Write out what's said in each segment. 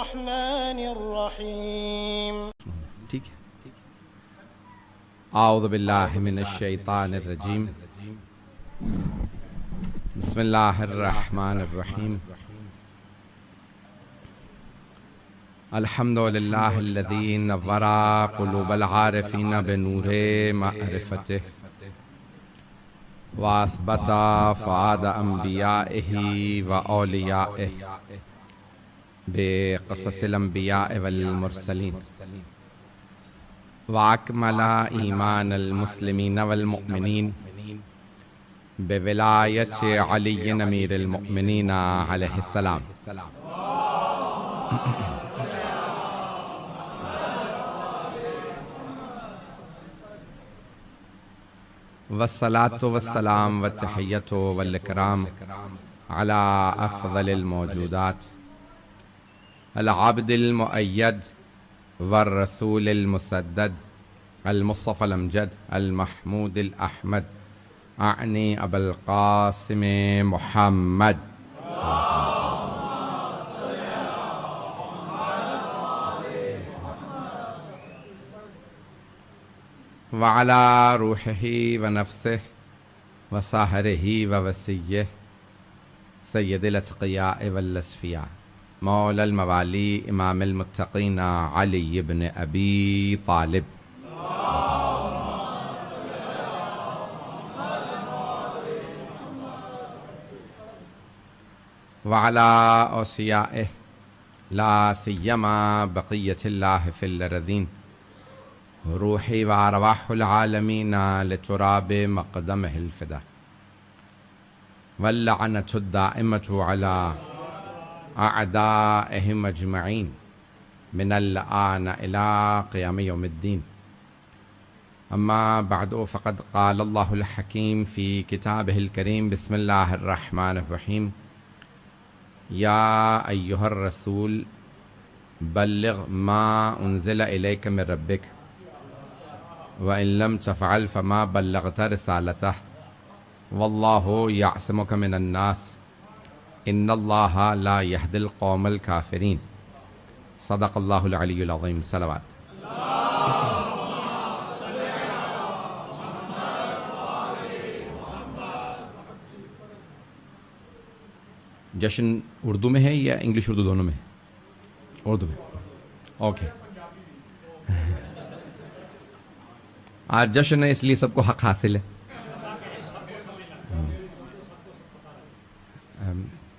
الرحمن الرحيم. ٹھیک ہے. اعوذ باللہ من الشیطان الرجیم. بسم اللہ الرحمن الرحیم. الحمد للہ الذی نور قلوب العارفین بنور معرفتہ واثبت فؤاد انبیائہ واولیائہ بقصص الانبیاء والمرسلین واکمل ایمان المسلمین والمؤمنین بولایت علی امیر المؤمنین علیہ السلام. والصلاة والسلام والتحیۃ والاکرام علی افضل الموجودات العبد المؤید والرسول المسدد المصطفى الامجد المحمود الاحمد اعنی ابا القاسم محمد وعلى روحه ونفسه وصاهره ووصيه سید الاتقیاء والاصفیاء مولا الموالی امام المتقین علی بن ابی طالب. وعلى اوصیائه لا سیما بقیت اللہ فی الارضین روحی و ارواح العالمین لتراب مقدمہ الفدا واللعنۃ الدائمۃ علی اعدائهم اجمعین من الآن الى قیام یوم الدین. اما بعد فقد قال اللہ الحکیم فی کتابہ الکریم بسم اللہ الرحمن الرحیم یا ایہا الرسول بلغ ما انزل الیک من ربک وَإِن لَمْ تَفْعَلْ فَمَا بَلَّغْتَ رِسَالَتَهُ وَاللَّهُ يَعْصِمُكَ مِنَ النَّاسِ إِنَّ اللَّهَ لَا يَهْدِي الْقَوْمَ الْكَافِرِينَ. صدق اللہ العلی العظیم. صلوات. جشن اردو میں ہے یا انگلش اردو دونوں میں؟ اردو میں. اوکے. آج جشن ہے اس لیے سب کو حق حاصل ہے.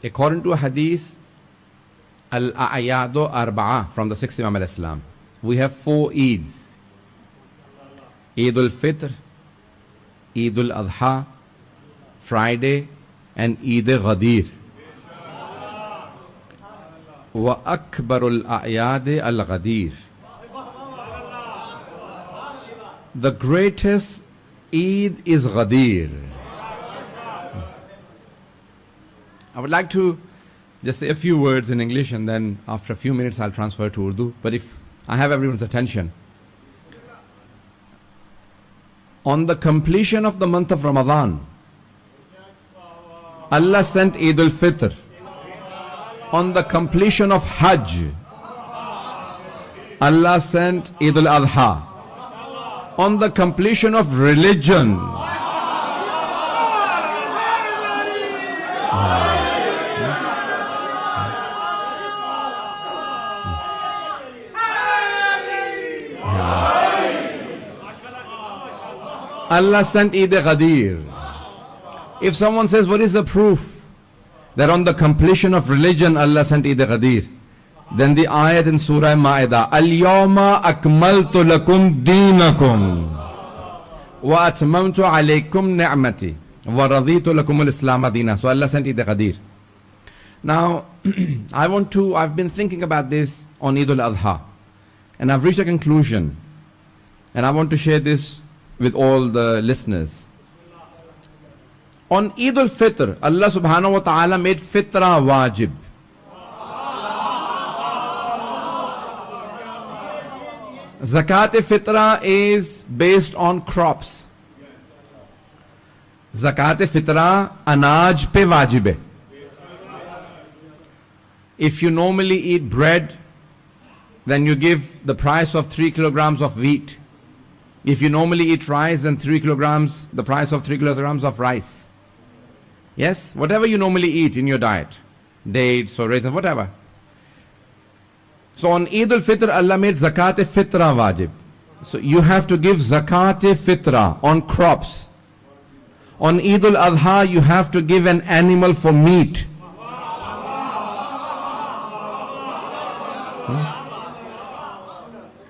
According to a hadith, al-a'yadu arba'a from the sixth Imam al-Islam, we have 4 Eids: Eid al-Fitr, Eid al-Adha, Friday, and Eid al-Ghadir. Wa akbar al-a'yad al-Ghadir. The greatest Eid is Ghadir. I would like to just say a few words in English and then after a few minutes I'll transfer to Urdu. But if I have everyone's attention. On the completion of the month of Ramadan, Allah sent Eid al-Fitr. On the completion of Hajj, Allah sent Eid al-Adha. On the completion of religion, Allah sent Eid al-Ghadir. If someone says, what is the proof that on the completion of religion Allah sent Eid al-Ghadir? Then the ayat in Surah Ma'idah, Al-Yawma akmaltu lakum deenakum wa atmamtu alaykum ni'mati wa raditu lakum al-Islam deena. So Allah sent Eid al-Ghadir. Now, I've been thinking about this on Eid al-Adha, and I've reached a conclusion, and I want to share this with all the listeners. On Eid al-Fitr, Allah subhanahu wa ta'ala made fitra wajib. Zakat-e-fitra is based on crops. Zakat-e-fitra anaj pe wajib hai. If you normally eat bread then you give the price of 3 kilograms of wheat. If you normally eat rice, then 3 kilograms, the price of 3 kilograms of rice. Yes, whatever you normally eat in your diet, dates or raisins, whatever. So on Eid al-Fitr, Allah made zakat fitra wajib. So you have to give zakat fitra on crops. On Eid al-Adha, you have to give an animal for meat.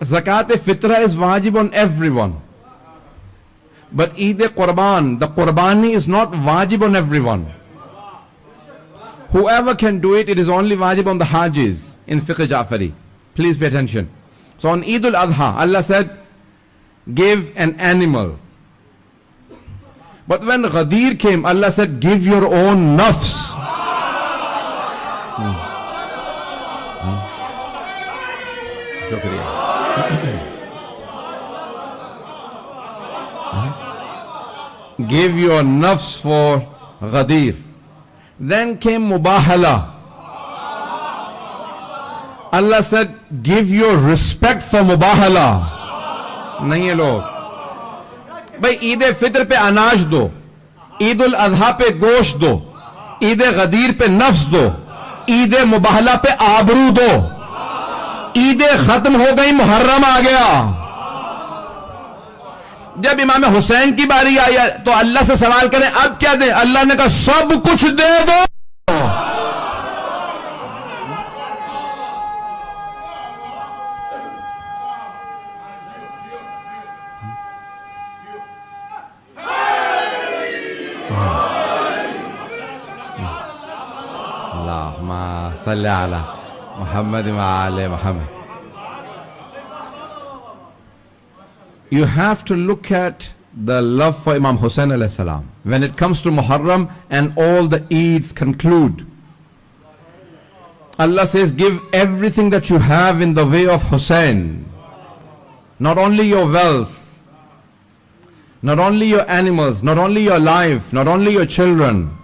Zakat fitra is wajib on everyone. But Eid Qurban, the Qurbani is not wajib on everyone. Whoever can do it, it is only wajib on the Hajis in Fiqh Ja'fari. Please pay attention. So on Eid al-Adha, Allah said, give an animal. But when Ghadir came, Allah said, give your own nafs. Shukriya. Give your nafs for Ghadir. Then came Mubahala. Allah said, give your respect for Mubahala. نہیں ہے لوگ بھائی عید فطر پہ اناج دو, عید الاضحیٰ پہ گوشت دو, عید غدیر پہ نفس دو, عید مباہلہ پہ آبرو دو. عید ختم ہو گئی, محرم آ گیا. جب امام حسین کی باری آئی تو اللہ سے سوال کریں اب کیا دیں؟ اللہ نے کہا سب کچھ دے دو. صلی علی محمد وعلی محمد. You have to look at the love for Imam Hussain alayhi salam. When it comes to Muharram and all the Eids conclude, Allah says, give everything that you have in the way of Hussain. Not only your wealth, not only your animals, not only your life, not only your children,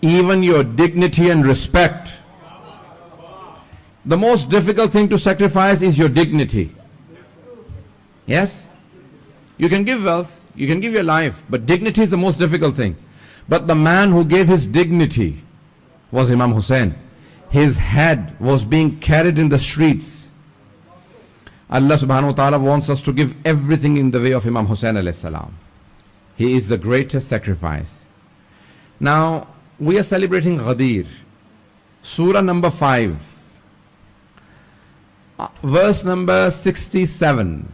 even your dignity and respect. The most difficult thing to sacrifice is your dignity. Yes? You can give wealth, you can give your life, but dignity is the most difficult thing. But the man who gave his dignity was Imam Hussain. His head was being carried in the streets. Allah subhanahu wa ta'ala wants us to give everything in the way of Imam Hussain alayhi salam. He is the greatest sacrifice. Now, we are celebrating Ghadir. Surah number 5. Verse number 67.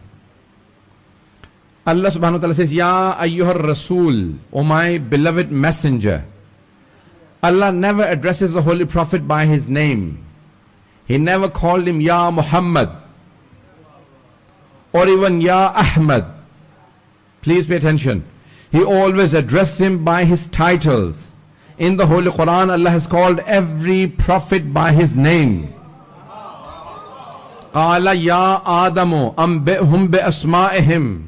Allah subhanahu wa ta'ala says, Ya ayyuhar Rasul, O my beloved messenger. Allah never addresses the Holy Prophet by his name. He never called him Ya Muhammad or even Ya Ahmad. Please pay attention. He always addressed him by his titles. In the Holy Quran, Allah has called every prophet by his name. قَالَ يَا آدَمُ أَنْبِئْهُمْ بِأَسْمَائِهِمْ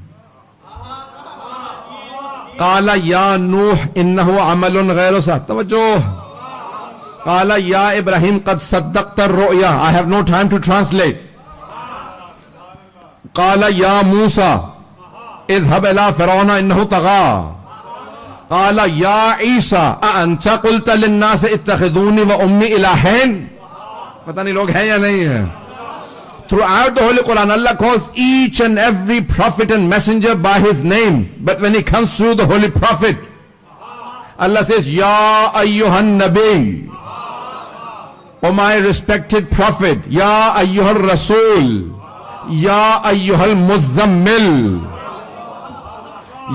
قَالَ يَا نُوحْ إِنَّهُ عَمَلٌ غَيْرُ صَالِحٍ. توجہ. قَالَ يَا إِبْرَاهِيمُ قَدْ صَدَّقْتَ الرُّؤْيَا. I have no time to translate. قَالَ يَا مُوسَى اذهب إلى فرعون إنه طغى. قال يا عيسى أأنت قلت للناس اتخذوني وأمي إلهين. پتہ نہیں لوگ ہیں یا نہیں ہیں. Throughout the Holy Quran, Allah calls each and every prophet and messenger by his name. But when he comes through the Holy Prophet, Allah says, Ya ayyuhan nabi, O my respected prophet. Ya ayyuhal rasul, Ya ayyuhal muzzammil,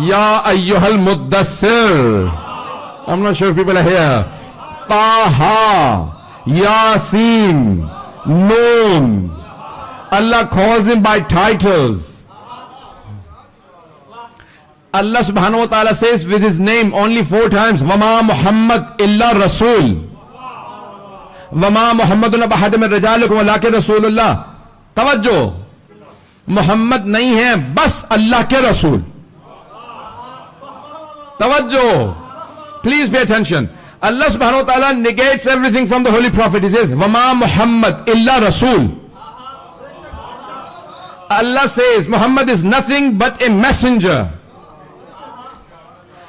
Ya ayyuhal muddassir. I'm not sure if people are here. Taha, Yasin, Noon. Allah calls him by titles. Allah subhanahu wa ta'ala says with his name only 4 times, Wama Muhammad illa Rasul. Wama Muhammadun abahad min rajalikum walakin Rasulullah. Tawajjo. Muhammad nahi hai, bas Allah ke Rasul. Tawajjo. Please pay attention. Allah subhanahu wa ta'ala negates everything from the Holy Prophet. He says, Wama Muhammad illa Rasul. Allah says Muhammad is nothing but a messenger.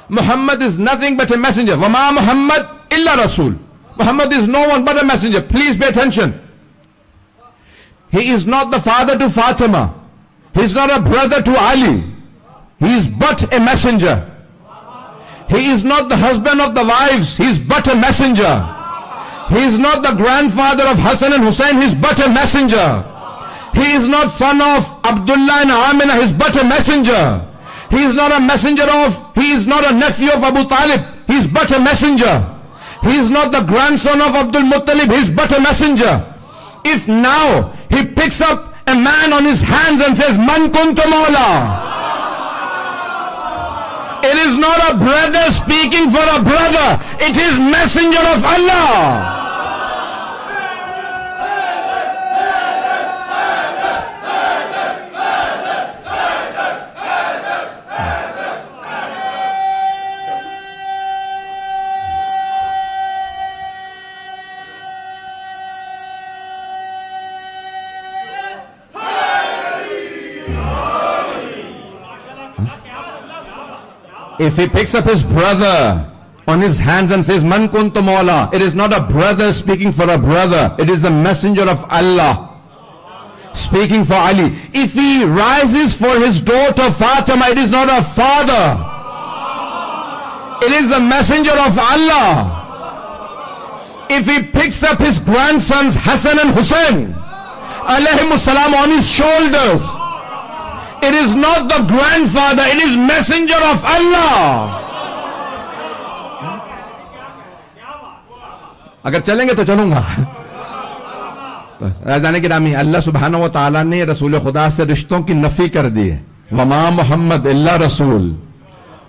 Muhammad is nothing but a messenger. وَمَا Muhammad illa Rasul. Muhammad is no one but a messenger. Please pay attention. He is not the father to Fatima. He is not a brother to Ali. He is but a messenger. He is not the husband of the wives. He is but a messenger. He is not the grandfather of Hassan and Hussein. He is but a messenger. He is not son of Abdullah and Amina. He is but a messenger. He is not a messenger of, he is not a nephew of Abu Talib. He is but a messenger. He is not the grandson of Abdul Muttalib. He is but a messenger. If now he picks up a man on his hands and says, Man kuntu mawla. It is not a brother speaking for a brother. It is messenger of Allah. If he picks up his brother on his hands and says, Man kuntu mawla, it is not a brother speaking for a brother. It is the messenger of Allah speaking for Ali. If he rises for his daughter Fatima, it is not a father. It is the messenger of Allah. If he picks up his grandsons Hassan and Hussein alayhimus salam on his shoulders, it is not the grandfather, it is messenger of Allah. اگر چلیں گے تو چلوں گا. رازان گرامی, اللہ سبحانہ و تعالیٰ نے رسول خدا سے رشتوں کی نفی کر دی ہے. وما محمد الا رسول.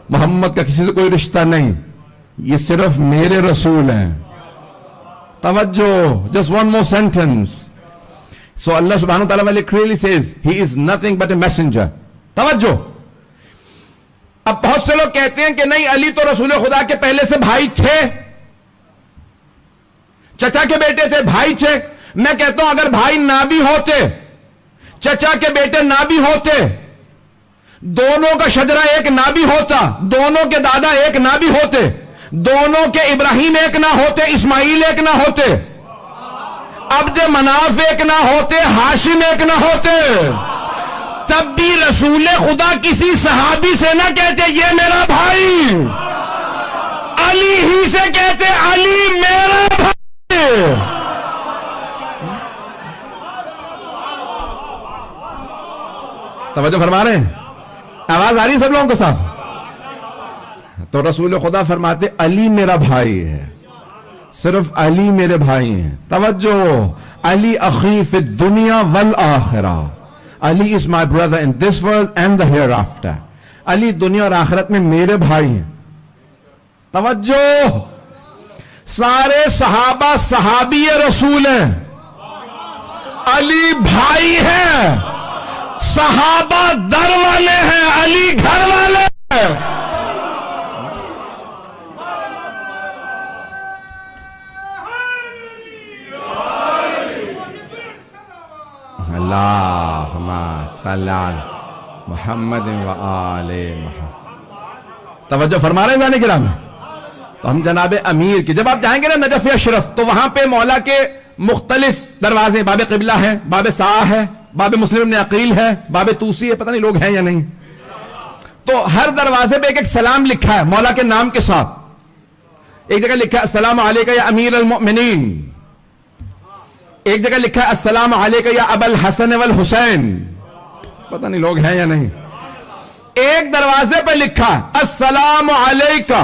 محمد کا کسی سے کوئی رشتہ نہیں, یہ صرف میرے رسول ہیں. توجہ, just one more sentence. So Allah subhanahu wa ta'ala clearly says, He is nothing but a messenger. توجہ. اب بہت سے لوگ کہتے ہیں کہ نہیں, علی تو رسول خدا کے پہلے سے بھائی تھے, چچا کے بیٹے تھے, بھائی تھے. میں کہتا ہوں اگر بھائی نہ بھی ہوتے, چچا کے بیٹے نہ بھی ہوتے, دونوں کا شجرہ ایک نہ بھی ہوتا, دونوں کے دادا ایک نہ بھی ہوتے, دونوں کے ابراہیم ایک نہ ہوتے, اسماعیل ایک نہ ہوتے, عبد مناف ایک نہ ہوتے, ہاشم ایک نہ ہوتے, تب بھی رسول خدا کسی صحابی سے نہ کہتے یہ میرا بھائی, علی ہی سے کہتے علی میرا بھائی. توجہ فرما رہے ہیں, آواز آ رہی ہے سب لوگوں کے ساتھ؟ تو رسول خدا فرماتے علی میرا بھائی ہے, صرف علی میرے بھائی ہیں. توجہ, علی اخی فی الدنیا والآخرہ. علی is my brother in this world and the hereafter. علی دنیا اور آخرت میں میرے بھائی ہیں. توجہ, سارے صحابہ صحابی رسول ہیں, علی بھائی ہیں, صحابہ در والے ہیں, علی گھر والے ہیں. اللہم صلی علی محمد و آل محمد. توجہ فرما رہے ہیں جانے کرام. تو ہم جناب امیر کی, جب آپ جائیں گے نا نجف اشرف, تو وہاں پہ مولا کے مختلف دروازے, باب قبلہ ہے, باب ساہ ہے, باب مسلم ابن عقیل ہے, باب توسی ہے, پتہ نہیں لوگ ہیں یا نہیں. تو ہر دروازے پہ ایک ایک سلام لکھا ہے مولا کے نام کے ساتھ. ایک جگہ لکھا ہے السلام علیکہ یا امیر المؤمنین, ایک جگہ لکھا ہے السلام علیکہ یا ابا الحسن والحسین, پتہ نہیں لوگ ہیں یا نہیں. ایک دروازے پہ لکھا السلام علیکہ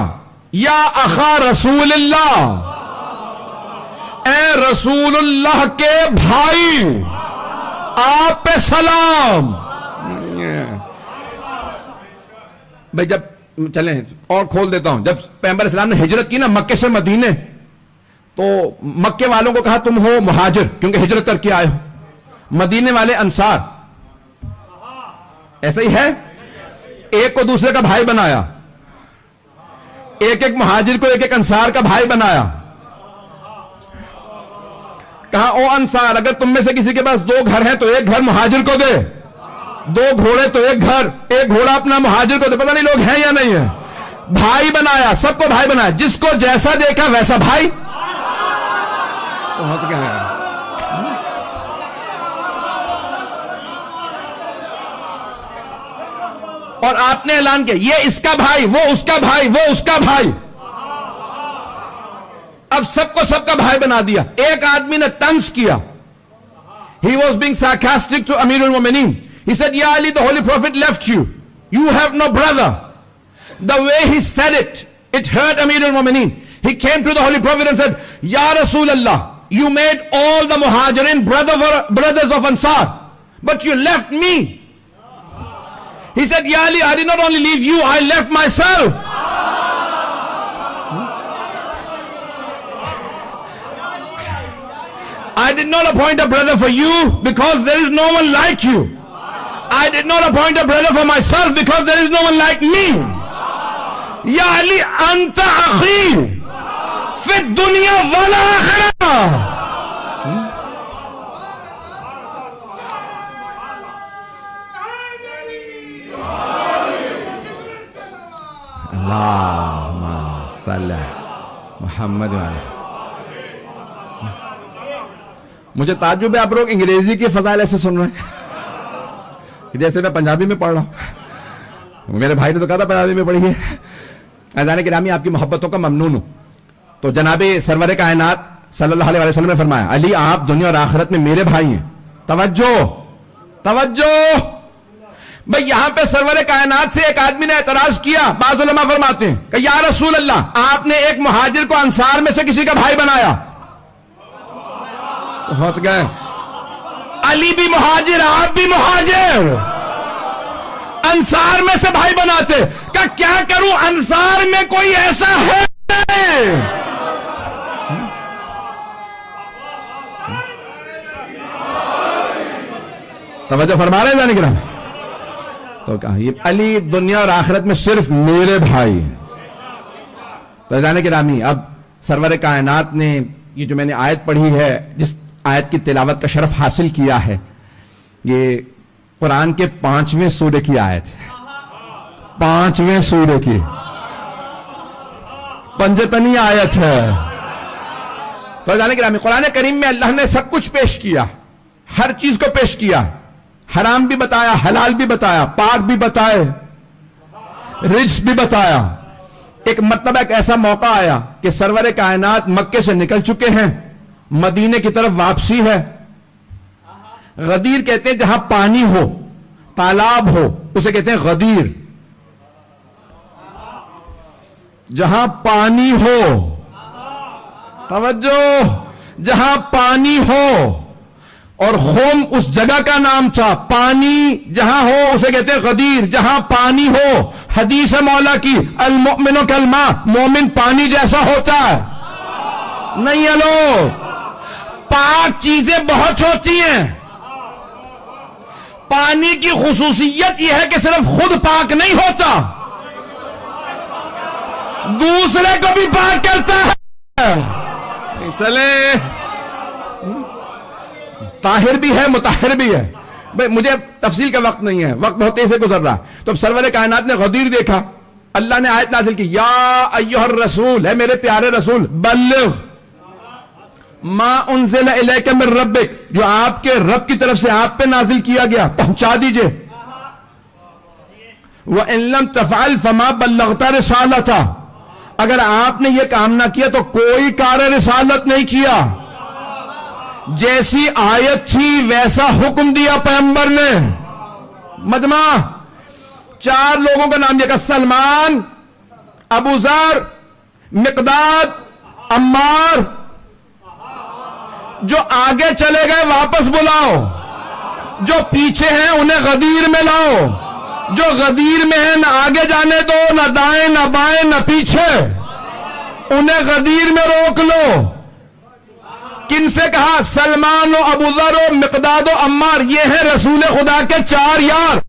یا اخا رسول اللہ, اے رسول اللہ کے بھائی آپ پہ سلام. بھائی جب چلیں اور کھول دیتا ہوں, جب پیغمبر اسلام نے ہجرت کی نا مکے سے مدینے, تو مکے والوں کو کہا تم ہو مہاجر کیونکہ ہجرت کر کے آئے ہو, مدینے والے انصار. ایسا ہی ہے, ایک کو دوسرے کا بھائی بنایا, ایک ایک مہاجر کو ایک ایک انصار کا بھائی بنایا. کہا او انصار, اگر تم میں سے کسی کے پاس 2 گھر ہیں تو ایک گھر مہاجر کو دے, دو گھوڑے تو ایک گھر، ایک گھوڑا اپنا مہاجر کو تو پتہ نہیں لوگ ہیں یا نہیں ہیں، بھائی بنایا، سب کو بھائی بنایا، جس کو جیسا دیکھا ویسا بھائی. اور آپ نے اعلان کیا یہ اس کا بھائی، وہ اس کا بھائی، وہ اس کا بھائی. اب سب کو سب کا بھائی بنا دیا. ایک آدمی نے طنز کیا. He was being sarcastic to Amir al-Mu'mineen. He said, Ya Ali, the Holy Prophet left you. You have no brother. The way he said it, it hurt Amir al-Mu'mineen. He came to the Holy Prophet and said, Ya Rasulullah, you made all the Muhajirin brothers of Ansar, but you left me. He said, Ya Ali, I did not only leave you, I left myself. I did not appoint a brother for you because there is no one like you. I did not appoint a brother for myself because there is no one like me. Ya Ali, anta akhi fi dunya wal akhirah. Allahumma salli Muhammad wa ala. مجھے تعجب ہے آپ لوگ انگریزی کے فضائل ایسے سن رہے ہیں جیسے میں پنجابی میں پڑھ رہا ہوں. میرے بھائی نے تو کہا تھا پنجابی میں پڑھی ہے. عزیزان گرامی، آپ کی محبتوں کا ممنون ہوں. تو جناب سرور کائنات صلی اللہ علیہ وسلم نے فرمایا علی آپ دنیا اور آخرت میں میرے بھائی ہیں. توجہ توجہ بھئی، یہاں پہ سرور کائنات سے ایک آدمی نے اعتراض کیا. بعض علماء فرماتے ہیں کہ یا رسول اللہ آپ نے ایک مہاجر کو انصار میں سے کسی کا بھائی بنایا. پہنچ گئے. علی بھی مہاجر، آپ بھی مہاجر، انصار میں سے بھائی بناتے. کہ کیا کروں، انصار میں کوئی ایسا ہے. توجہ فرما رہے ہیں جانے گرام. تو کہا یہ علی دنیا اور آخرت میں صرف میرے بھائی ہیں. تو جانے گرامی، اب سرور کائنات نے یہ جو میں نے آیت پڑھی ہے، جس آیت کی تلاوت کا شرف حاصل کیا ہے، یہ قرآن کے 5ویں سورے کی آیت ہے. 5ویں سورے کی پنجتنی آیت ہے. تو جانے گرامی، قرآن کریم میں اللہ نے سب کچھ پیش کیا، ہر چیز کو پیش کیا. حرام بھی بتایا، حلال بھی بتایا، پاک بھی بتائے، رجس بھی بتایا. ایک مرتبہ ایک ایسا موقع آیا کہ سرور کائنات مکے سے نکل چکے ہیں، مدینے کی طرف واپسی ہے. غدیر کہتے ہیں جہاں پانی ہو، تالاب ہو، اسے کہتے ہیں غدیر. جہاں پانی ہو، توجہ، جہاں پانی ہو، اور خوم اس جگہ کا نام تھا. پانی جہاں ہو اسے کہتے ہیں غدیر، جہاں پانی ہو. حدیث مولا کی المؤمن کالماء، مومن پانی جیسا ہوتا ہے. نہیں ہے لوگ، پاک چیزیں بہت ہوتی ہیں. پانی کی خصوصیت یہ ہے کہ صرف خود پاک نہیں ہوتا، دوسرے کو بھی پاک کرتا ہے. چلے، طاہر بھی ہے، مطہر بھی ہے. بھئی مجھے تفصیل کا وقت نہیں ہے، وقت بہت تیز سے گزر رہا ہے. تو اب سرور کائنات نے غدیر دیکھا. اللہ نے آیت نازل کی، یا ایھا الرسول، ہے میرے پیارے رسول، بلغ ما انزل الیک من ربک، جو آپ کے رب کی طرف سے آپ پہ نازل کیا گیا پہنچا دیجئے. وَإِن لَمْ تَفْعَلْ فَمَا بَلَّغْتَ رِسَالَتَهُ، اگر آپ نے یہ کام نہ کیا تو کوئی کار رسالت نہیں کیا. جیسی آیت تھی ویسا حکم دیا پیغمبر نے. مجمع 4 لوگوں کا نام لیا، سلمان، ابو ذر، مقداد، عمار. جو آگے چلے گئے واپس بلاؤ، جو پیچھے ہیں انہیں غدیر میں لاؤ. جو غدیر میں ہیں نہ آگے جانے دو، نہ دائیں نہ بائیں نہ پیچھے، انہیں غدیر میں روک لو. کن سے کہا؟ سلمان و ابو ذر و مقداد و عمار، یہ ہیں رسول خدا کے 4 یار.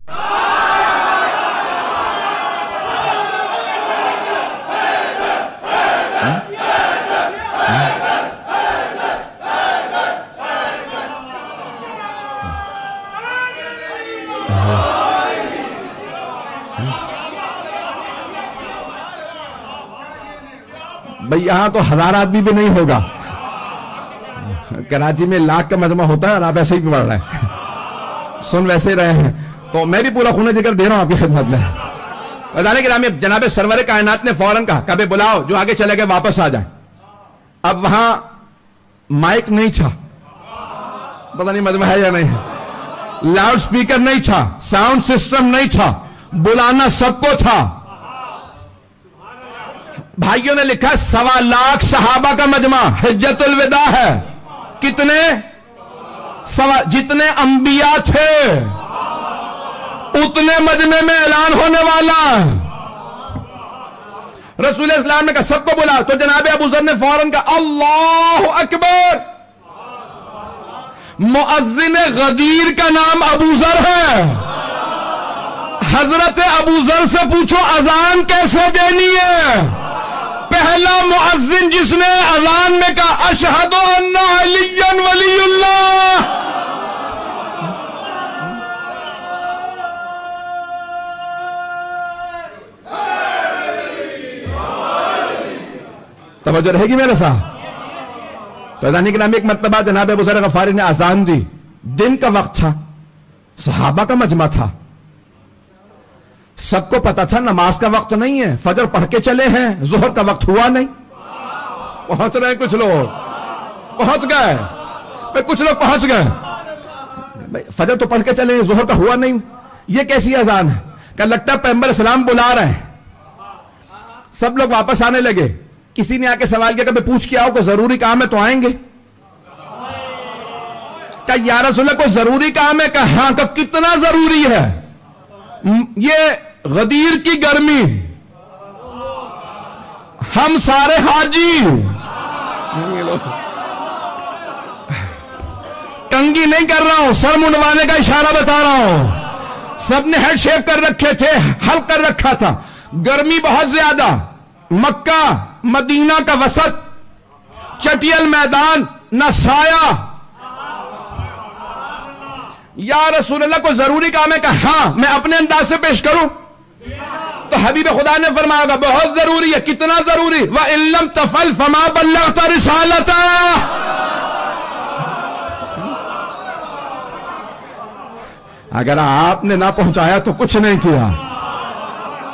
بھئی یہاں تو 1000 آدمی بھی نہیں ہوگا، کراچی میں 1,00,000 کا مجمع ہوتا ہے اور آپ ایسے ہی پڑھ رہے ہیں، سن ویسے رہے ہیں، تو میں بھی پورا خونہ ذکر دے رہا ہوں آپ کی خدمت میں۔ بتانے کے نام جناب سرور کائنات نے فوراً کہا کہ بلاؤ، جو آگے چلے گئے واپس آ جائیں۔ اب وہاں مائک نہیں تھا، پتہ نہیں مجمع ہے یا نہیں ہے، لاؤڈ سپیکر نہیں تھا، ساؤنڈ سسٹم نہیں تھا، بلانا سب کو تھا۔ بھائیوں نے لکھا 1.25 لاکھ صحابہ کا مجمع حجت الوداع ہے، کتنے؟ جتنے انبیاء تھے اتنے مجمع میں اعلان ہونے والا۔ رسول اسلام نے کہا سب کو بلا، تو جناب ابو ذر نے فوراً کہا اللہ اکبر، مؤذن غدیر کا نام ابو ذر ہے، حضرت ابو ذر سے پوچھو اذان کیسے دینی ہے۔ پہلا مؤذن جس نے اذان میں کہا اشہد ان علی ولی اللہ، توجہ رہے گی میرے ساتھ؟ تو اذان کے نام ایک مرتبہ جناب ابو ذر غفاری نے اذان دی، دن کا وقت تھا، صحابہ کا مجمع تھا، سب کو پتا تھا نماز کا وقت نہیں ہے، فجر پڑھ کے چلے ہیں، ظہر کا وقت ہوا نہیں، پہنچ رہے ہیں کچھ لوگ، پہنچ گئے کچھ لوگ پہنچ گئے، فجر تو پڑھ کے چلے ہیں، ظہر کا ہوا نہیں، یہ کیسی اذان ہے؟ کہ لگتا ہے پیغمبر السلام بلا رہے ہیں۔ سب لوگ واپس آنے لگے، کسی نے آ کے سوال کیا کہ پوچھ کے آؤ کوئی ضروری کام ہے تو آئیں گے؟ کہ یا رسول اللہ کوئی ضروری کام ہے؟ کہ ہاں۔ کہ کتنا ضروری ہے؟ یہ غدیر کی گرمی، ہم سارے حاجی، کنگھی نہیں کر رہا ہوں، سر منڈوانے کا اشارہ بتا رہا ہوں، سب نے ہیڈ شیو کر رکھے تھے، حلق کر رکھا تھا، گرمی بہت زیادہ، مکہ مدینہ کا وسط، چٹیل میدان، نہ سایہ۔ یا رسول اللہ کو ضروری کام ہے کہ ہاں میں اپنے انداز سے پیش کروں؟ تو حبیب خدا نے فرمایا گا بہت ضروری ہے۔ کتنا ضروری؟ وَإِن لَّمْ تَفْعَلْ فَمَا بَلَّغْتَ رِسَالَتَهُ۔ اگر آپ نے نہ پہنچایا تو کچھ نہیں کیا،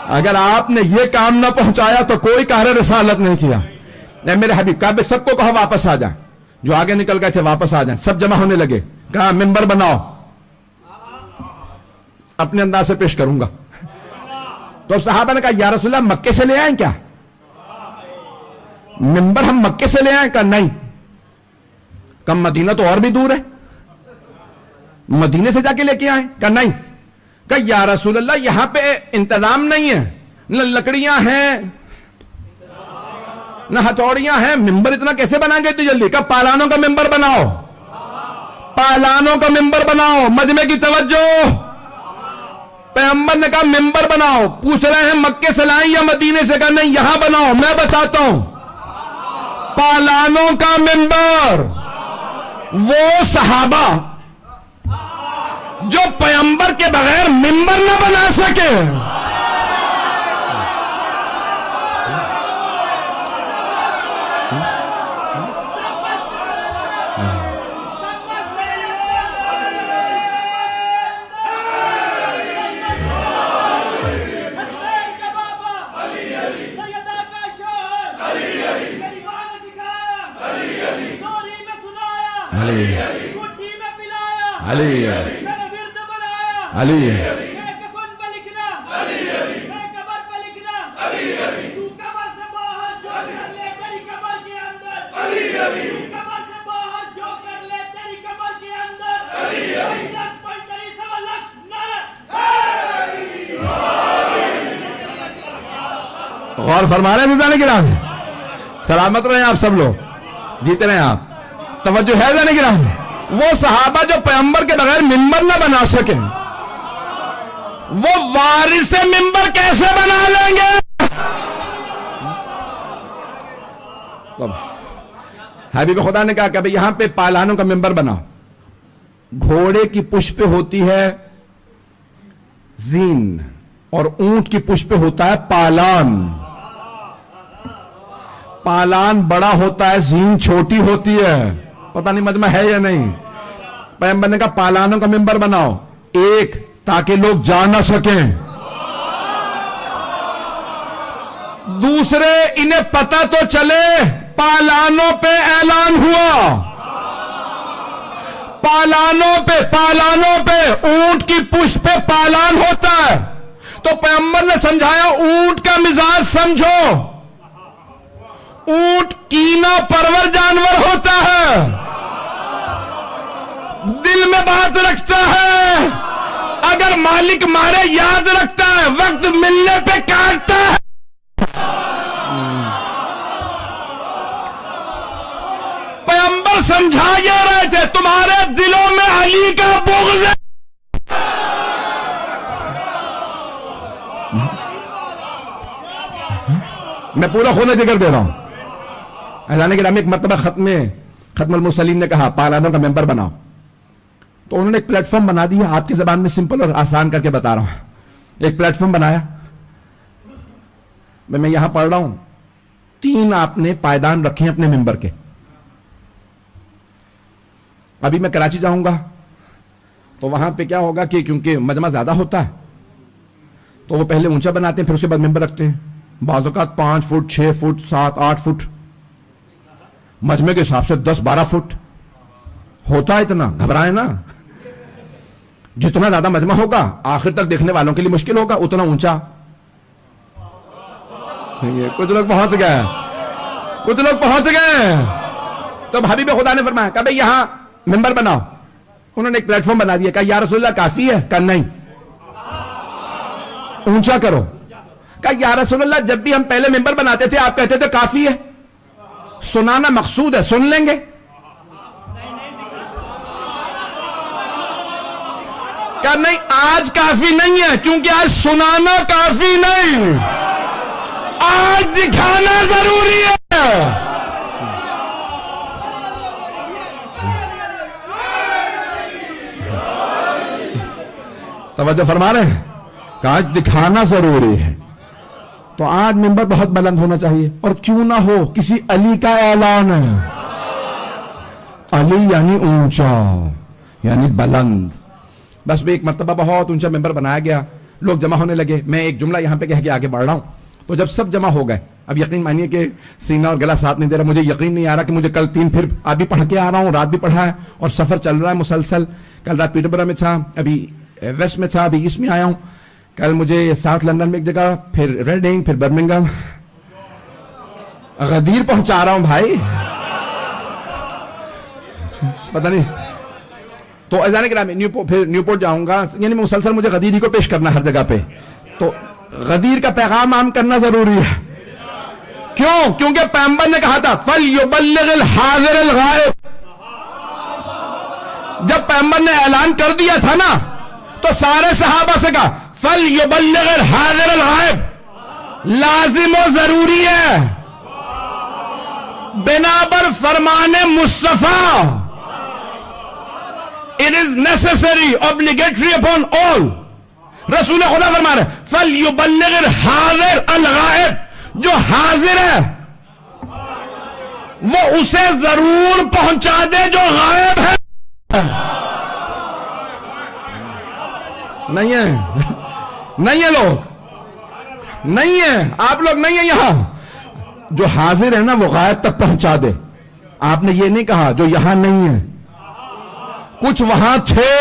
اگر آپ نے یہ کام نہ پہنچایا تو کوئی کار رسالت نہیں کیا۔ نہیں میرے حبیب کہا سب کو کہا واپس آ جائیں، جو آگے نکل گئے تھے واپس آ جائیں، سب جمع ہونے لگے، کہا ممبر بناؤ، اپنے انداز سے پیش کروں گا۔ تو صحابہ نے کہا یا رسول اللہ مکے سے لے آئیں کیا؟ ممبر ہم مکے سے لے آئیں؟ کہا نہیں۔ کم مدینہ تو اور بھی دور ہے، مدینے سے جا کے لے کے آئیں؟ کہا نہیں۔ کہ یا رسول اللہ یہاں پہ انتظام نہیں ہے، نہ لکڑیاں ہیں نہ ہتھوڑیاں ہیں، ممبر اتنا کیسے بنائیں گے اتنی جلدی؟ کہ پالانوں کا ممبر بناؤ، پالانوں کا ممبر بناؤ۔ مجمع کی توجہ، پیغمبر نے کہا ممبر بناؤ۔ پوچھ رہے ہیں مکے سے لائیں یا مدینے سے؟ کہا نہیں یہاں بناؤ۔ میں بتاتا ہوں، پالانوں کا ممبر وہ صحابہ جو پیغمبر کے بغیر ممبر نہ بنا سکے، علی علی غور فرما رہے ہیں جانے کے نام، سلامت رہے آپ سب لوگ، جیتے رہے آپ۔ توجہ ہے جانے کے نام، وہ صحابہ جو پیغمبر کے بغیر ممبر نہ بنا سکے، وہ وارث ممبر کیسے بنا لیں گے؟ حبیب خدا نے کہا کہ یہاں پہ پالانوں کا ممبر بناؤ۔ گھوڑے کی پشت پہ ہوتی ہے زین اور اونٹ کی پشت پہ ہوتا ہے پالان۔ پالان بڑا ہوتا ہے زین چھوٹی ہوتی ہے. پتہ نہیں مجمع ہے یا نہیں. پیغمبر نے کہا پالانوں کا ممبر بناؤ, ایک تاکہ لوگ جا نہ سکیں, دوسرے انہیں پتہ تو چلے پالانوں پہ اعلان ہوا, پالانوں پہ اونٹ کی پشت پہ پالان ہوتا ہے, تو پیغمبر نے سمجھایا اونٹ کا مزاج سمجھو, اونٹ کینہ پرور جانور ہوتا ہے, دل میں بات رکھتا ہے, اگر مالک مارے یاد رکھتا ہے, وقت ملنے پہ کاٹتا ہے. پیغمبر سمجھا یہ رہے تھے تمہارے دلوں میں علی کا بغض ہے. میں پورا خون ذکر دے رہا ہوں. اعلان کرام ایک مرتبہ ختم المرسلین نے کہا پالانوں کا ممبر بناؤ, تو انہوں نے ایک پلیٹ فارم بنا دیا. آپ کی زبان میں سمپل اور آسان کر کے بتا رہا ہوں. ایک پلیٹ فارم بنایا, میں یہاں پڑھ رہا ہوں, 3 آپ نے پائیدان رکھے ہیں اپنے ممبر کے. ابھی میں کراچی جاؤں گا تو وہاں پہ کیا ہوگا کہ کیونکہ مجمع زیادہ ہوتا ہے تو وہ پہلے اونچا بناتے ہیں, پھر اس کے بعد ممبر رکھتے ہیں. بعض اوقات 5 فٹ 6 فٹ 7 8 فٹ, مجمع کے حساب سے 10 12 فٹ ہوتا ہے. اتنا گھبرائے نا, جتنا زیادہ مجمع ہوگا آخر تک دیکھنے والوں کے لیے مشکل ہوگا, اتنا اونچا. کچھ لوگ پہنچ گئے. تو حبیب خدا نے فرمایا کہ بھئی یہاں ممبر بناؤ. انہوں نے ایک پلیٹ فارم بنا دیا. کہا یا رسول اللہ کافی ہے؟ کہا نہیں, اونچا کرو. کہا یا رسول اللہ جب بھی ہم پہلے ممبر بناتے تھے آپ کہتے تھے کافی ہے, سنانا مقصود ہے, سن لیں گے. کہا نہیں, آج کافی نہیں ہے, کیونکہ آج سنانا کافی نہیں, آج دکھانا ضروری ہے. توجہ فرما رہے ہیں کہ آج دکھانا ضروری ہے. تو آج ممبر بہت بلند ہونا چاہیے, اور کیوں نہ ہو کسی علی کا اعلان ہے. علی یعنی اونچا, یعنی بلند. بس بھی ایک مرتبہ بہت اونچا ممبر بنایا گیا, لوگ جمع ہونے لگے. میں ایک جملہ یہاں پہ کہہ کے آگے بڑھ رہا ہوں. تو جب سب جمع ہو گئے, اب یقین مانیے کہ سینہ اور گلا ساتھ نہیں دے رہا. مجھے یقین نہیں آ رہا کہ مجھے کل 3 پھر ابھی پڑھ کے آ رہا ہوں, رات بھی پڑھا ہے, اور سفر چل رہا ہے مسلسل. کل رات پیٹربرا میں تھا, ابھی ویسٹ میں تھا, ابھی ایسٹ میں آیا ہوں. کل مجھے ساؤتھ لندن میں ایک جگہ, پھر ریڈنگ, پھر برمنگم, غدیر پہنچا رہا ہوں بھائی, پتہ نہیں. تو اذان کرام پھر نیوپورٹ جاؤں گا, یعنی مسلسل مجھے غدیر ہی کو پیش کرنا ہر جگہ پہ. تو غدیر کا پیغام عام کرنا ضروری ہے. کیوں؟ کیونکہ پیغمبر نے کہا تھا فَلْيُبَلِّغِ الْحَاضِرَ الْغَائِبَ. جب پیغمبر نے اعلان کر دیا تھا نا, تو سارے صحابہ سے کہا فَلْيُبَلِّغِ الْحَاضِرَ الْغَائِبَ, لازم و ضروری ہے بنابر فرمان مصطفیٰ. It is necessary, obligatory upon all. رسول خدا فرما رہے فَلْيُبَلِّغِ الْحَاضِرَ الْغَائِبَ, جو حاضر ہے وہ اسے ضرور پہنچا دے جو غائب ہے. نہیں ہے لوگ, نہیں ہے, آپ لوگ نہیں ہیں یہاں. جو حاضر ہے نا وہ غائب تک پہنچا دے. آپ نے یہ نہیں کہا جو یہاں نہیں ہے, کچھ وہاں تھے,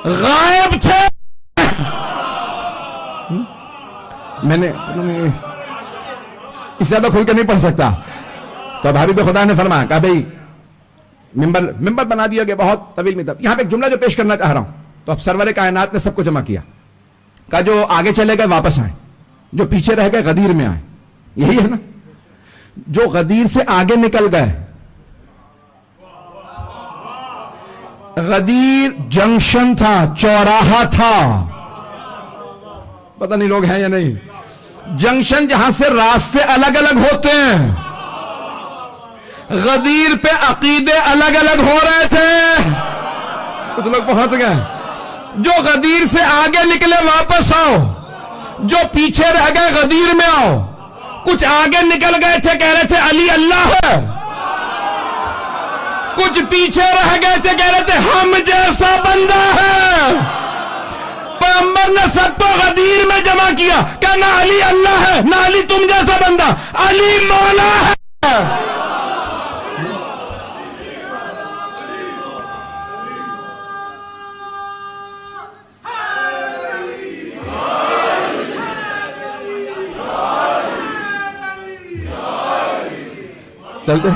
غائب تھے. میں نے اس سے زیادہ کھل کے نہیں پڑھ سکتا. تو اب حبیب خدا نے فرمایا کہ بھئی ممبر بنا دیا گیا, بہت طویل میں. یہاں پہ ایک جملہ جو پیش کرنا چاہ رہا ہوں. تو اب سرور کائنات نے سب کو جمع کیا, کہا جو آگے چلے گئے واپس آئیں, جو پیچھے رہ گئے غدیر میں آئیں. یہی ہے نا, جو غدیر سے آگے نکل گئے. غدیر جنکشن تھا, چوراہا تھا, پتہ نہیں لوگ ہیں یا نہیں. جنکشن جہاں سے راستے الگ الگ ہوتے ہیں. غدیر پہ عقیدے الگ الگ ہو رہے تھے. کچھ لوگ پہنچ گئے. جو غدیر سے آگے نکلے واپس آؤ، جو پیچھے رہ گئے غدیر میں آؤ. کچھ آگے نکل گئے تھے کہہ رہے تھے علی اللہ ہے، کچھ پیچھے رہ گئے تھے کہہ رہے تھے ہم جیسا بندہ ہے. پیغمبر نے سب کو غدیر میں جمع کیا کہ نہ علی اللہ ہے، نہ علی تم جیسا بندہ، علی مولا ہے. چلتے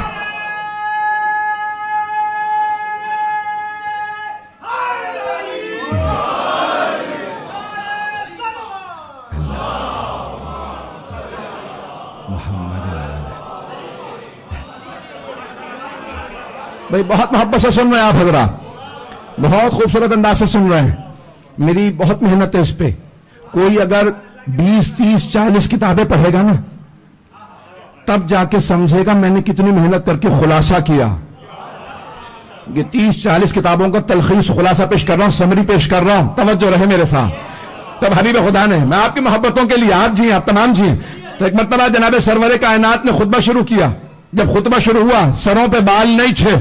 بھائی بہت محبت سے سن رہے ہیں آپ حضرات، بہت خوبصورت انداز سے سن رہے ہیں. میری بہت محنت ہے اس پہ. کوئی اگر 20 30 40 کتابیں پڑھے گا نا تب جا کے سمجھے گا میں نے کتنی محنت کر کے خلاصہ کیا. یہ 30 40 کتابوں کا تلخیص خلاصہ پیش کر رہا ہوں، سمری پیش کر رہا ہوں. توجہ رہے میرے ساتھ. تب حبیب خدا نے، میں آپ کی محبتوں کے لیے، آپ جی آپ تمام جی. تو ایک مرتبہ جناب سرور کائنات نے خطبہ شروع کیا. جب خطبہ شروع ہوا سروں پہ بال نہیں تھے،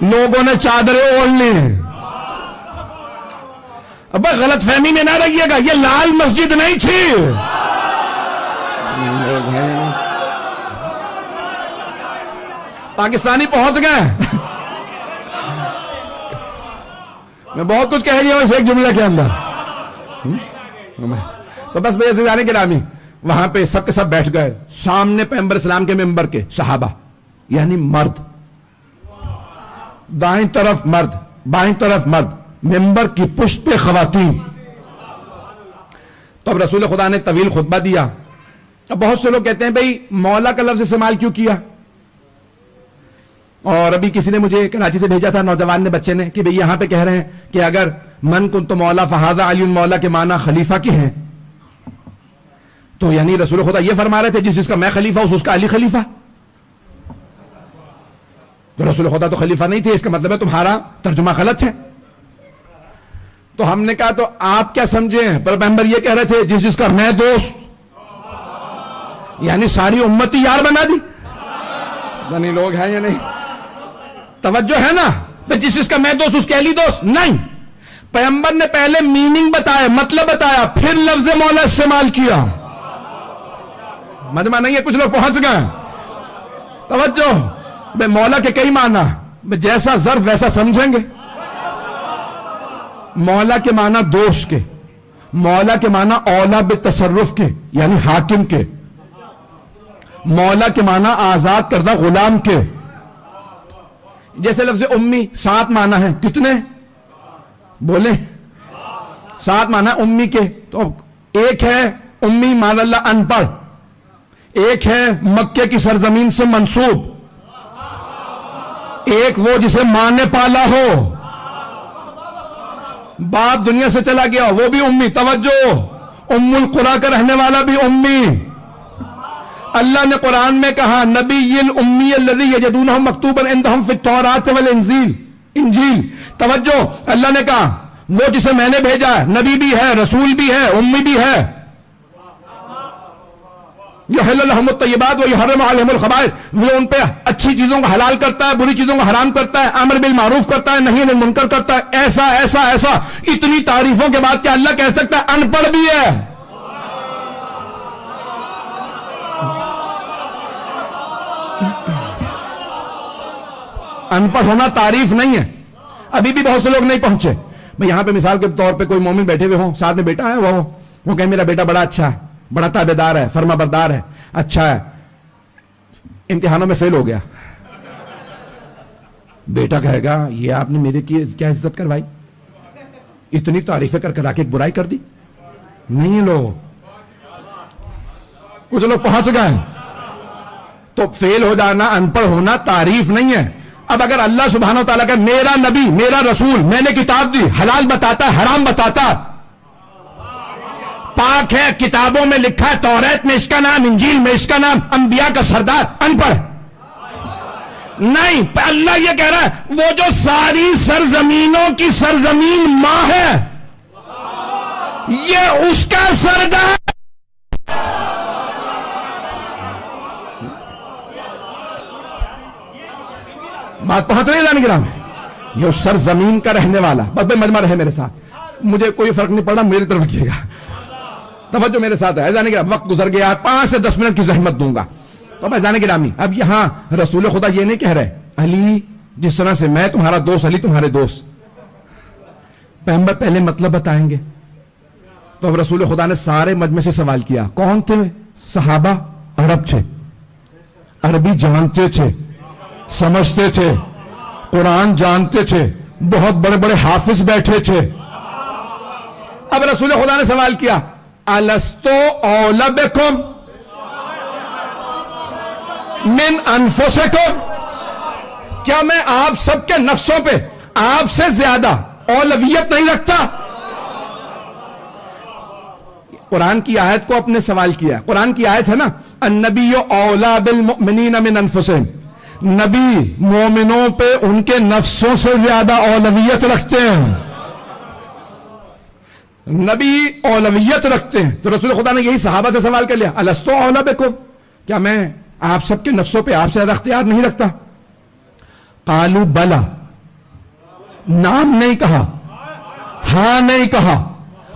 لوگوں نے چادریں اوڑھ لی. اب غلط فہمی میں نہ رہیے گا، یہ لال مسجد نہیں تھی. پاکستانی پہنچ گئے. میں بہت کچھ کہہ رہا ہوں اس ایک جملے کے اندر. تو بس بھائی عزیزان گرامی، وہاں پہ سب کے سب بیٹھ گئے. سامنے پیغمبر اسلام کے ممبر کے صحابہ یعنی مرد، دائیں طرف مرد، بائیں طرف مرد، ممبر کی پشت پہ خواتین. تو اب رسول خدا نے طویل خطبہ دیا. اب بہت سے لوگ کہتے ہیں بھئی مولا کا لفظ استعمال کیوں کیا؟ اور ابھی کسی نے مجھے کراچی سے بھیجا تھا، نوجوان نے، بچے نے، کہ بھئی یہاں پہ کہہ رہے ہیں کہ اگر من کنت مولا فہذا علی مولا کے معنی خلیفہ کے ہیں، تو یعنی رسول خدا یہ فرما رہے تھے جس کا میں خلیفہ اس کا علی خلیفہ. تو رسول خدا تو خلیفہ نہیں تھے، اس کا مطلب ہے تمہارا ترجمہ غلط ہے. تو ہم نے کہا تو آپ کیا سمجھیں؟ پر پیغمبر یہ کہہ رہے تھے جس کا میں دوست، یعنی ساری امت یار بنا دی. یعنی لوگ ہیں یا نہیں؟ توجہ ہے نا؟ جس کا میں دوست اس کے علی دوست نہیں. پیغمبر نے پہلے میننگ بتایا، مطلب بتایا، پھر لفظ مولا استعمال کیا. مجمع نہیں ہے، کچھ لوگ پہنچ گئے. توجہ، بے مولا کے کئی معنی، جیسا ظرف ویسا سمجھیں گے. مولا کے معنی دوست کے، مولا کے معنی اولا بالتصرف کے یعنی حاکم کے، مولا کے معنی آزاد کردہ غلام کے. جیسے لفظ امی 7 معنی ہیں. کتنے بولیں؟ 7 معنی امی کے. تو ایک ہے امی مان اللہ ان پڑھ، ایک ہے مکے کی سرزمین سے منسوب، ایک وہ جسے ماں نے پالا ہو، باپ دنیا سے چلا گیا وہ بھی امی. توجہ، ام القری کا رہنے والا بھی امی. اللہ نے قرآن میں کہا نبی الامی الذی یجدونہ مکتوبا عندہم فی التوراۃ والانجیل. انجیل. توجہ، اللہ نے کہا وہ جسے میں نے بھیجا ہے، نبی بھی ہے، رسول بھی ہے، امی بھی ہے. یحل لہم الطیبات ویحرم علیہم الخبائث. وہ ان پہ اچھی چیزوں کو حلال کرتا ہے، بری چیزوں کو حرام کرتا ہے، امر بالمعروف کرتا ہے، نہی عن المنکر کرتا ہے. ایسا ایسا ایسا. اتنی تعریفوں کے بعد کیا اللہ کہہ سکتا ہے ان پڑھ بھی ہے؟ ان پڑھ ہونا تعریف نہیں ہے. ابھی بھی بہت سے لوگ نہیں پہنچے. میں یہاں پہ مثال کے طور پہ کوئی مومن بیٹھے ہوئے ہوں، ساتھ میں بیٹا ہے، وہ کہے میرا بیٹا بڑا اچھا ہے، بڑا تابعدار ہے، فرما بردار ہے، اچھا ہے، امتحانوں میں فیل ہو گیا. بیٹا کہے گا یہ آپ نے میرے کی کیا عزت کروائی، اتنی تعریفیں کر کر آ کے ایک برائی کر دی. نہیں لوگ، کچھ لوگ پہنچ گئے. تو فیل ہو جانا، ان پڑھ ہونا تعریف نہیں ہے. اب اگر اللہ سبحانہ و تعالیٰ کا میرا نبی، میرا رسول، میں نے کتاب دی، حلال بتاتا ہے، حرام بتاتا، پاک ہے، کتابوں میں لکھا ہے، توریت میں اس کا نام، انجیل میں اس کا نام، انبیاء کا سردار، ان پڑھ. نہیں، اللہ یہ کہہ رہا ہے وہ جو ساری سرزمینوں کی سرزمین ماں ہے، یہ اس کا سردار. بات پہنچ رہی ہے جان گرام؟ یہ اس سرزمین کا رہنے والا. بس بے مجمع رہے میرے ساتھ، مجھے کوئی فرق نہیں پڑا، میری طرف رکھیے گا، توجہ میرے ساتھ ہے. جانے گرام وقت گزر گیا، 5 سے 10 منٹ کی زحمت دوں گا. تو میں جانے گرامی اب یہاں رسول خدا یہ نہیں کہہ رہے علی جس طرح سے میں تمہارا دوست، علی تمہارے دوست. پیغمبر پہلے مطلب بتائیں گے. تو اب رسول خدا نے سارے مجمع سے سوال کیا. کون تھے صحابہ؟ عرب تھے، عربی جانتے تھے، سمجھتے تھے، قرآن جانتے تھے، بہت بڑے بڑے حافظ بیٹھے تھے. اب رسول خدا نے سوال کیا الستو اولی بکم من انفسکم، کیا میں آپ سب کے نفسوں پہ آپ سے زیادہ اولویت نہیں رکھتا؟ قرآن کی آیت کو اپنے سوال کیا. قرآن کی آیت ہے نا النبی اولی بالمؤمنین من انفسہم، نبی مومنوں پہ ان کے نفسوں سے زیادہ اولویت رکھتے ہیں. نبی اولویت رکھتے ہیں. تو رسول خدا نے یہی صحابہ سے سوال کر لیا الستو اولی بکم، کیا میں آپ سب کے نفسوں پہ آپ سے زیادہ اختیار نہیں رکھتا؟ قالوا بلا، نام نہیں کہا، ہاں نہیں کہا،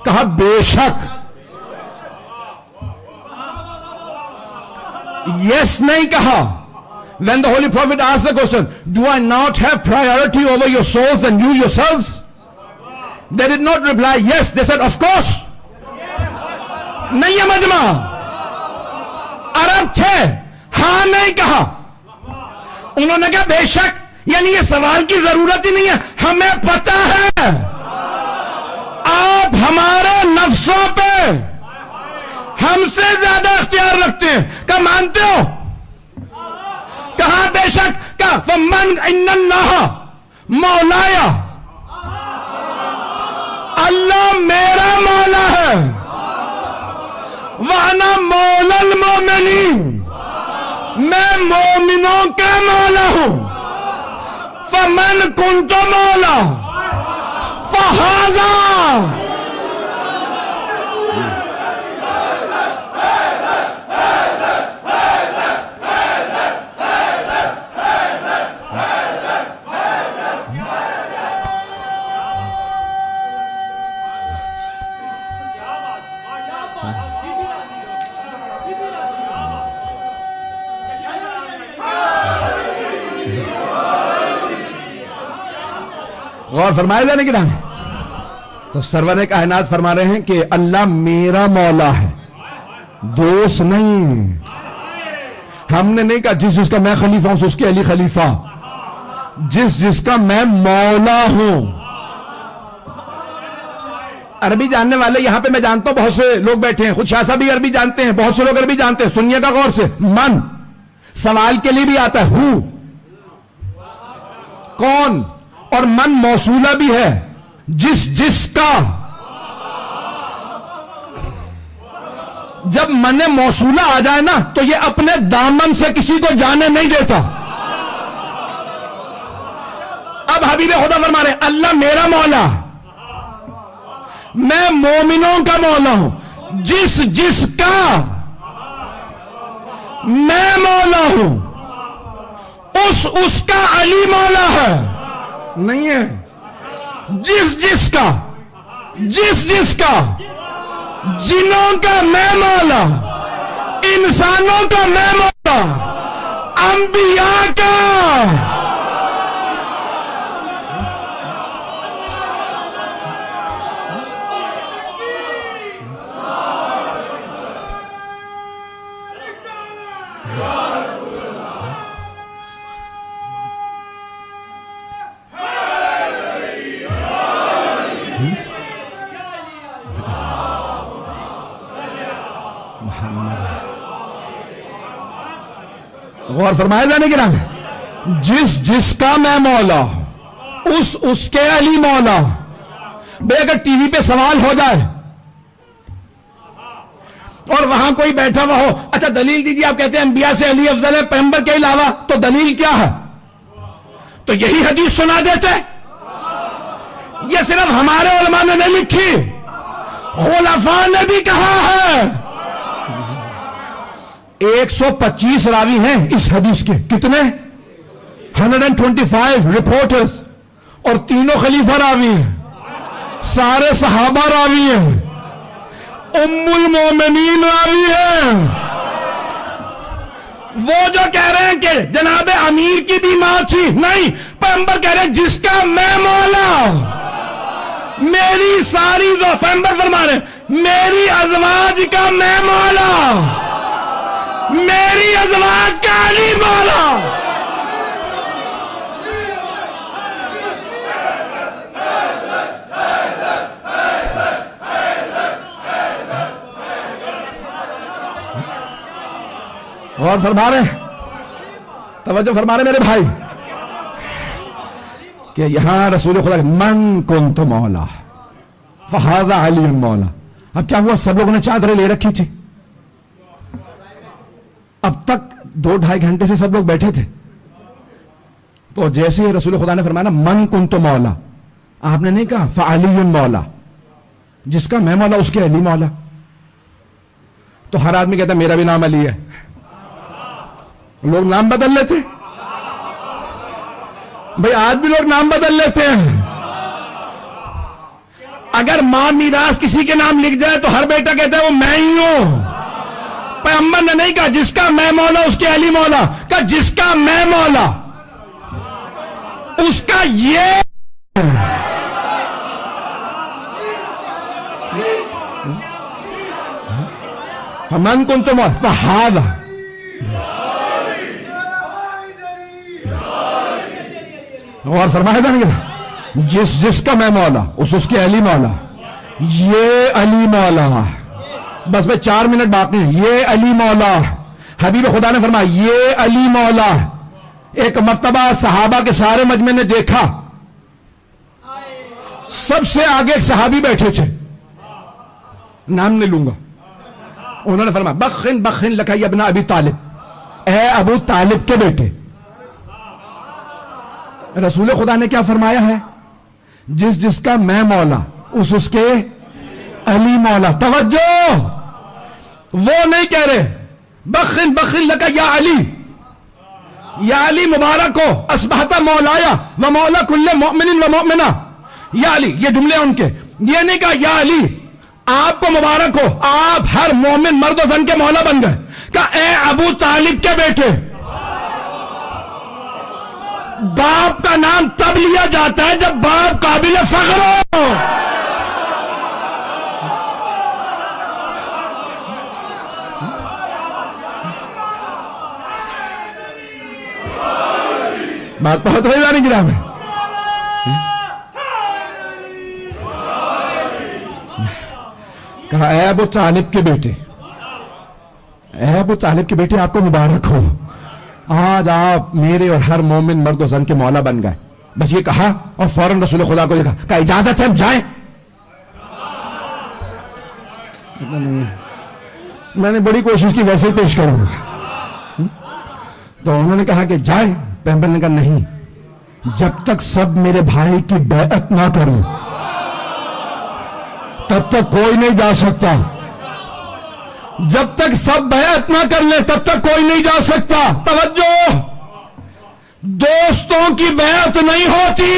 کہا بے شک. یس نہیں کہا. When the Holy Prophet asked the question, do I not have priority over your souls and you yourselves? They did not reply yes, they said of course. نہیں ہے مجمع، عرب تھے، ہاں نہیں کہا. انہوں نے کہا بے شک، یعنی یہ سوال کی ضرورت ہی نہیں ہے، ہمیں پتہ ہے آپ ہمارے نفسوں پہ ہم سے زیادہ اختیار رکھتے ہیں. کیا مانتے ہو؟ کہاں بے شک. کہا فمن ان اللہ مولایا، اللہ میرا مولا ہے، وانا مولا المومنین، میں مومنوں کا مولا ہوں. فمن کنت مولا فہذا، غور فرمائے جانے کی نام. تو سرور کائنات فرما رہے ہیں کہ اللہ میرا مولا ہے، دوست نہیں. ہم نے نہیں کہا جس کا میں خلیفہ ہوں اس کے علی خلیفہ، جس کا میں مولا ہوں. عربی جاننے والے یہاں پہ میں جانتا ہوں بہت سے لوگ بیٹھے ہیں، خود شاہ صاحب بھی عربی جانتے ہیں، بہت سے لوگ عربی جانتے ہیں. سنیے گا غور سے، من سوال کے لیے بھی آتا ہے، ہو کون، اور من موصولہ بھی ہے، جس کا. جب من موصولہ آ جائے نا تو یہ اپنے دامن سے کسی کو جانے نہیں دیتا. اب حبیب خدا فرما رہے اللہ میرا مولا، میں مومنوں کا مولا ہوں. جس کا میں مولا ہوں اس کا علی مولا ہے. نہیں ہے. جس کا جنوں کا میں مولا، انسانوں کا میں مولا، انبیاء کا. غور فرمائے جانے کی نام، جس کا میں مولا اس کے علی مولا. بھئی اگر ٹی وی پہ سوال ہو جائے اور وہاں کوئی بیٹھا ہوا ہو، اچھا دلیل دیجیے، آپ کہتے ہیں انبیاء سے علی افضل ہے پیغمبر کے علاوہ، تو دلیل کیا ہے؟ تو یہی حدیث سنا دیتے. یہ صرف ہمارے علماء نے نہیں لکھی، خلفاء نے بھی کہا ہے. 125 راوی ہیں اس حدیث کے. کتنے؟ 125 رپورٹرز، اور تینوں خلیفہ راوی ہیں، سارے صحابہ راوی ہیں، ام المومنین راوی ہیں. وہ جو کہہ رہے ہیں کہ جناب امیر کی بھی ماں تھی، نہیں، پیغمبر کہہ رہے ہیں جس کا میں مولا، میری ساری پیغمبر فرما رہے ہیں میری ازواج کا میں مولا، میری ازواج کا علی مولا. اور فرما رہے، توجہ فرما رہے میرے بھائی، کہ یہاں رسول خدا من کنت مولا فہذا علی مولا. اب کیا ہوا؟ سب لوگوں نے چادریں لے رکھی تھی. اب تک 2-2.5 گھنٹے سے سب لوگ بیٹھے تھے. تو جیسے ہی رسول خدا نے فرمایا من کنت مولا، آپ نے نہیں کہا فعلی مولا، جس کا میں مولا اس کے علی مولا. تو ہر آدمی کہتا ہے میرا بھی نام علی ہے. لوگ نام بدل لیتے بھائی، آج بھی لوگ نام بدل لیتے ہیں. اگر ماں میراث کسی کے نام لکھ جائے تو ہر بیٹا کہتا ہے وہ میں ہی ہوں. پیغمبر نے نہیں کہا جس کا میں مولا اس کے علی مولا، کہا جس کا میں مولا اس کا یہ. من کنت مولا فہذا، اور فرمایا تھا نا جس کا میں مولا اس کے علی مولا، یہ علی مولا. بس میں 4 منٹ باقی ہیں. یہ علی مولا، حبیب خدا نے فرمایا یہ علی مولا. ایک مرتبہ صحابہ کے سارے مجمع نے دیکھا، سب سے آگے ایک صحابی بیٹھے تھے، نام نہیں لوں گا. انہوں نے فرمایا بخن بخن لک یا ابن ابی طالب، اے ابو طالب کے بیٹے. رسول خدا نے کیا فرمایا ہے؟ جس کا میں مولا اس کے علی مولا. توجہ، وہ نہیں کہہ رہے بخن بخن لکا یا علی، یا علی مبارک ہو، اصبحت مولایا و مولا کل مؤمن و مؤمنہ. یا علی، یہ جملے ان کے. یہ نہیں کہا یا علی آپ کو مبارک ہو، آپ ہر مومن مرد و زن کے مولا بن گئے. کہا اے ابو طالب کے بیٹے. باپ کا نام تب لیا جاتا ہے جب باپ قابل فخر ہو. بات بہت رہی جانی گرام ہے. کہا اے ابو طالب کے بیٹے، اے ابو طالب کے بیٹے آپ کو مبارک ہو، آج آپ میرے اور ہر مومن مرد و زن کے مولا بن گئے. بس یہ کہا اور فوراً رسول خدا کو دیکھا، کہا اجازت ہے ہم جائیں. میں نے بڑی کوشش کی ویسے ہی پیش کروں. تو انہوں نے کہا کہ جائیں. پیغمبر نے کہا نہیں، جب تک سب میرے بھائی کی بیعت نہ کروں تب تک کوئی نہیں جا سکتا. جب تک سب بیعت نہ کر لیں تب تک کوئی نہیں جا سکتا. توجہ، دوستوں کی بیعت نہیں ہوتی.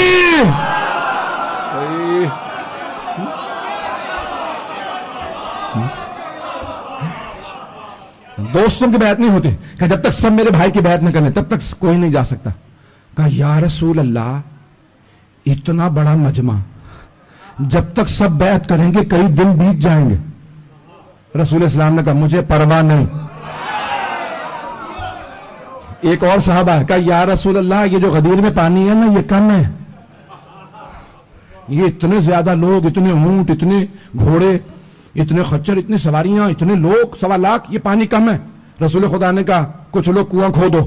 دوستوں کی بیعت نہیں ہوتی. کہ جب تک سب میرے بھائی کی بیعت نہ کر لیں تب تک کوئی نہیں جا سکتا. کہا یا رسول اللہ، اتنا بڑا مجمع جب تک سب بیعت کریں گے کئی دن بیت جائیں گے. رسول اسلام نے کہا مجھے پرواہ نہیں. ایک اور صحابہ ہے، کہا یا رسول اللہ یہ جو غدیر میں پانی ہے نا یہ کم ہے، یہ اتنے زیادہ لوگ، اتنے اونٹ، اتنے گھوڑے، اتنے خچر، اتنی سواریاں، اتنے لوگ، 1.25 لاکھ، یہ پانی کم ہے. رسول خدا نے کہا کچھ لوگ کنواں کھودو.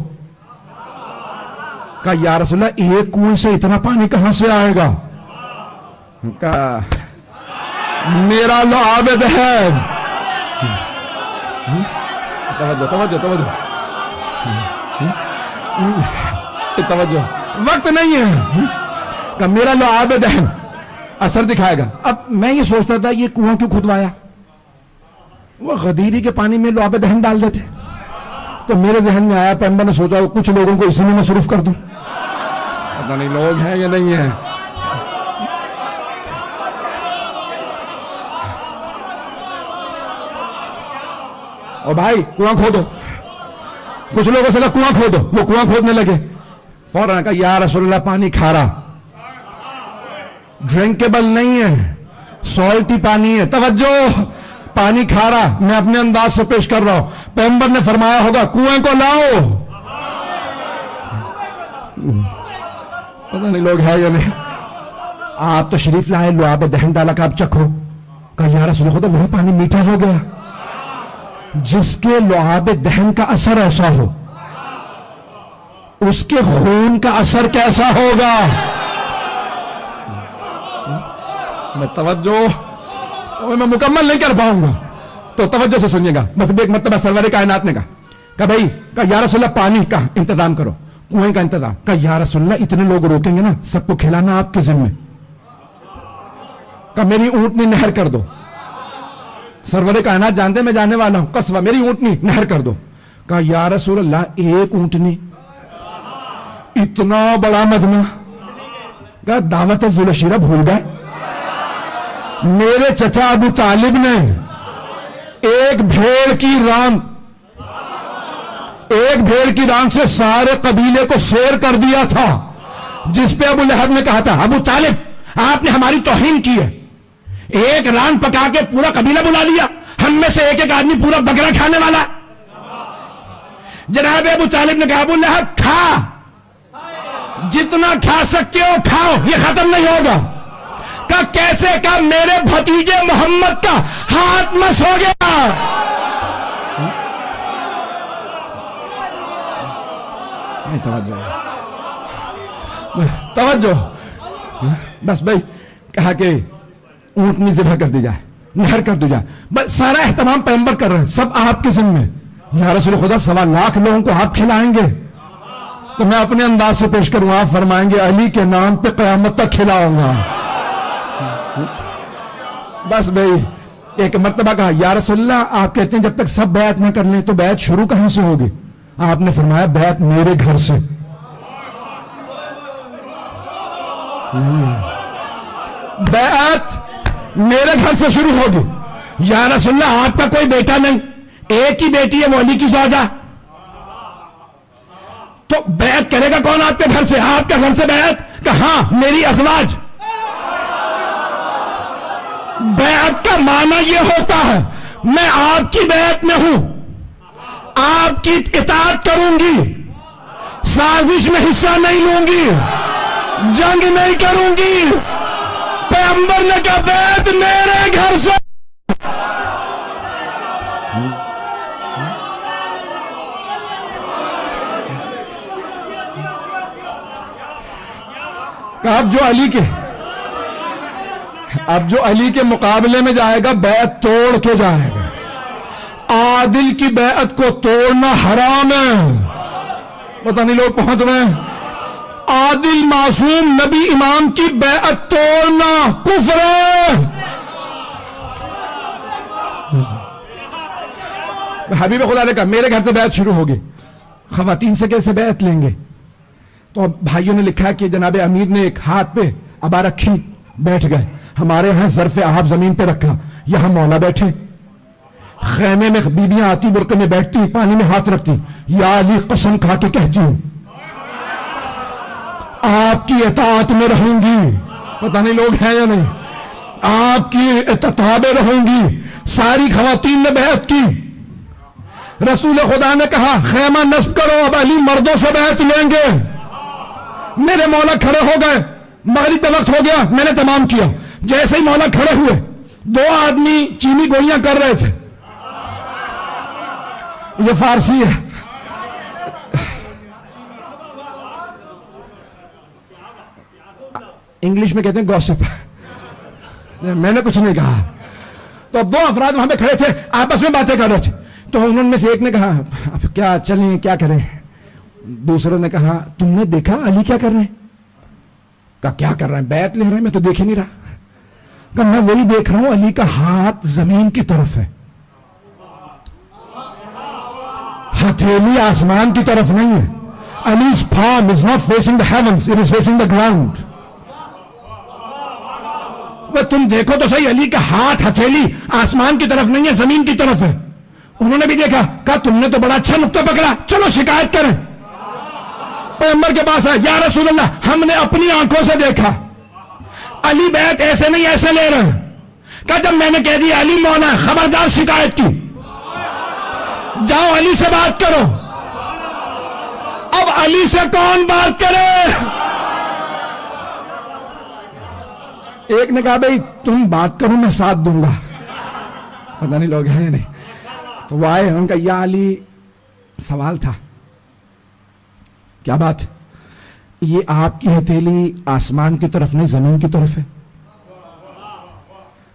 کہا یا رسول اللہ ایک کنویں سے اتنا پانی کہاں سے آئے گا؟ کہا میرا لو عابد ہے. توجہ توجہ توجہ. توجہ وقت نہیں ہے کہ میرا لعاب دہن اثر دکھائے گا. اب میں یہ سوچتا تھا یہ کنواں کیوں کھدوایا؟ وہ غدیری کے پانی میں لعاب دہن ڈال دیتے. تو میرے ذہن میں آیا پیغمبر نے سوچا کچھ لوگوں کو اسی میں مصروف کر دوں. پتہ نہیں لوگ ہیں یا نہیں ہیں. اور بھائی کنواں کھودو. کچھ لوگوں سے کنواں کھودو. وہ کنواں کھودنے لگے. فوراً کہا یا رسول اللہ پانی کھارا ڈرنکیبل نہیں ہے, سالٹی پانی ہے. توجہ, پانی کھارا. میں اپنے انداز سے پیش کر رہا ہوں. پیغمبر نے فرمایا ہوگا کنویں کو لاؤ. پتہ نہیں لوگ ہے یا نہیں. آپ تشریف لائے, لعاب دہن ڈالا کہ آپ چکھو. کہا یا رسول خدا وہی پانی میٹھا ہو گیا جس کے لعاب دہن کا اثر ایسا ہو, اس کے خون کا اثر کیسا ہوگا. میں توجہ میں مکمل نہیں کر پاؤں گا تو توجہ سے سنیے گا. بس ایک مرتبہ سرور کائنات نے کہا بھائی کہا یا رسول اللہ پانی کا انتظام کرو, کنویں کا انتظام. کہا یا رسول اللہ اتنے لوگ روکیں گے نا, سب کو کھلانا آپ کے ذمہ. کہا میری اونٹنی نہر کر دو. سرور کائنات جانتے میں جاننے والا ہوں, قصبہ میری اونٹنی نہر کر دو. کہا یا رسول اللہ ایک اونٹنی, اتنا بڑا مجمع. کہا دعوت ذوالشیرہ بھول گئے. میرے چچا ابو طالب نے ایک بھیڑ کی ران سے سارے قبیلے کو سیر کر دیا تھا, جس پہ ابو لہب نے کہا تھا ابو طالب آپ نے ہماری توہین کی ہے. ایک ران پکا کے پورا قبیلہ بلا لیا, ہم میں سے ایک ایک آدمی پورا بکرا کھانے والا. جناب ابو طالب نے کہا ابو لہب کھا, جتنا کھا سکتے ہو کھاؤ, یہ ختم نہیں ہوگا. کہا کیسے؟ کہا میرے بھتیجے محمد کا ہاتھ مس ہو گیا. توجہ بس بھائی کہا کہ اونٹنی ذبح کر دی جائے, نہر کر دی جائے. بس سارا اہتمام پیغمبر کر رہے ہیں, سب آپ کے ذمہ. یا رسول خدا 1.25 لاکھ لوگوں کو آپ کھلائیں گے تو میں اپنے انداز سے پیش کروں. آپ فرمائیں گے علی کے نام پہ قیامت تک کھلاؤں گا. بس بھائی ایک مرتبہ کہا یا رسول اللہ آپ کہتے ہیں جب تک سب بیعت نہ کر لیں تو بیعت شروع کہاں سے ہوگی؟ آپ نے فرمایا بیعت میرے گھر سے. بیعت میرے گھر سے شروع ہوگی. یا رسول اللہ آپ کا کوئی بیٹا نہیں, ایک ہی بیٹی ہے وہ علی کی زوجہ, تو بیعت کرے گا کون آپ کے گھر سے؟ آپ کے گھر سے بیعت؟ کہ ہاں میری ازواج. بیعت کا معنی یہ ہوتا ہے میں آپ کی بیعت میں ہوں, آپ کی اطاعت کروں گی, سازش میں حصہ نہیں لوں گی, جنگ نہیں کروں گی. پیغمبر نے کہا بیعت میرے گھر سے. اب جو علی کے مقابلے میں جائے گا بیعت توڑ کے جائے گا. عادل کی بیعت کو توڑنا حرام ہے. پتہ نہیں لوگ پہنچ رہے ہیں. عادل معصوم نبی امام کی بیعت توڑنا کفر ہے. حبیب خدا نے کہا میرے گھر سے بیعت شروع ہوگی, خواتین سے کیسے بیعت لیں گے؟ تو بھائیوں نے لکھا کہ جناب امیر نے ایک ہاتھ پہ ابا رکھی, بیٹھ گئے. ہمارے ہاں ظرف آب زمین پہ رکھا, یہاں مولا بیٹھے. خیمے میں بیبیاں آتی برقع میں بیٹھتی, پانی میں ہاتھ رکھتی, یا علی قسم کھا کے کہتی ہوں آپ کی اطاعت میں رہوں گی. پتہ نہیں لوگ ہیں یا نہیں. آپ کی اطاعت میں رہوں گی. ساری خواتین نے بیعت کی. رسول خدا نے کہا خیمہ نصب کرو, اب علی مردوں سے بیعت لیں گے. میرے مولا کھڑے ہو گئے, مغرب کا وقت ہو گیا, میں نے تمام کیا. جیسے ہی مولا کھڑے ہوئے, 2 آدمی چینی گولیاں کر رہے تھے. یہ فارسی ہے. انگلش میں کہتے ہیں گوسپ. میں نے کچھ نہیں کہا. تو اب 2 افراد وہاں پہ کھڑے تھے, آپس میں باتیں کر رہے تھے. تو انہوں میں سے ایک نے کہا اب کیا چلیں, کیا کریں؟ دوسرے نے کہا تم نے دیکھا علی کیا کر رہے ہیں؟ کہا کیا کر رہے ہیں؟ بیعت لے رہے ہیں، میں تو دیکھ ہی نہیں رہا. کہا میں وہی دیکھ رہا ہوں، علی کا ہاتھ زمین کی طرف ہے، ہتھیلی آسمان کی طرف نہیں ہے. Ali's palm is not facing the heavens, it is facing the ground. وہ تم دیکھو تو صحیح، علی کا ہاتھ ہتھیلی آسمان کی طرف نہیں ہے، زمین کی طرف ہے. انہوں نے بھی دیکھا، کہا تم نے تو بڑا اچھا نقطہ پکڑا، چلو شکایت کریں. پیغمبر کے پاس آئے، یا رسول اللہ ہم نے اپنی آنکھوں سے دیکھا علی بیعت ایسے نہیں ایسے لے رہے ہیں. کہا جب میں نے کہہ دیا علی مونا ہے، خبردار شکایت کی، جاؤ علی سے بات کرو. اب علی سے کون بات کرے؟ ایک نے کہا بھائی تم بات کرو میں ساتھ دوں گا. پتہ نہیں لوگ ہیں یا نہیں. تو وہ آئے، ان کا یا علی سوال تھا. کیا بات؟ یہ آپ کی ہتھیلی آسمان کی طرف نہیں زمین کی طرف ہے.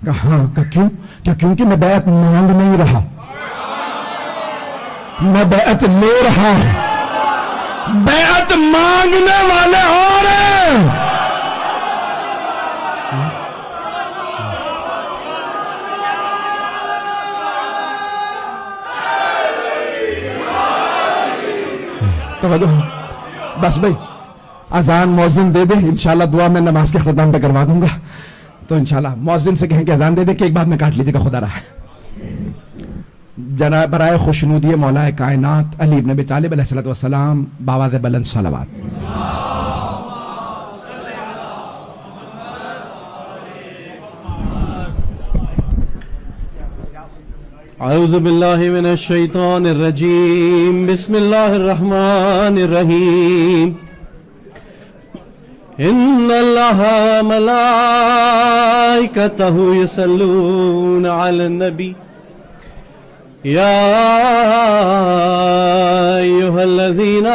کہا ہاں. کہا کیوں؟ کیا کیونکہ میں بیعت مانگ نہیں رہا، میں بیعت لے رہا ہوں. بیعت مانگنے والے اور ہیں. توجہ. بس بھائی اذان مؤذن دے دے، انشاءاللہ دعا میں نماز کے اختتام پہ کروا دوں گا. تو انشاءاللہ مؤذن سے کہیں کہ اذان دے دے کہ ایک بات میں کاٹ لیجیے گا، خدا رہا. جناب برائے خوشنودی مولا کائنات علی ابن ابی طالب علیہ الصلوۃ والسلام بآواز بلند صلوات. اعوذ باللہ من الشیطان الرجیم، بسم اللہ الرحمن الرحیم. ان اللہ ملائکتہ یصلون علی النبی یا ایھا الذین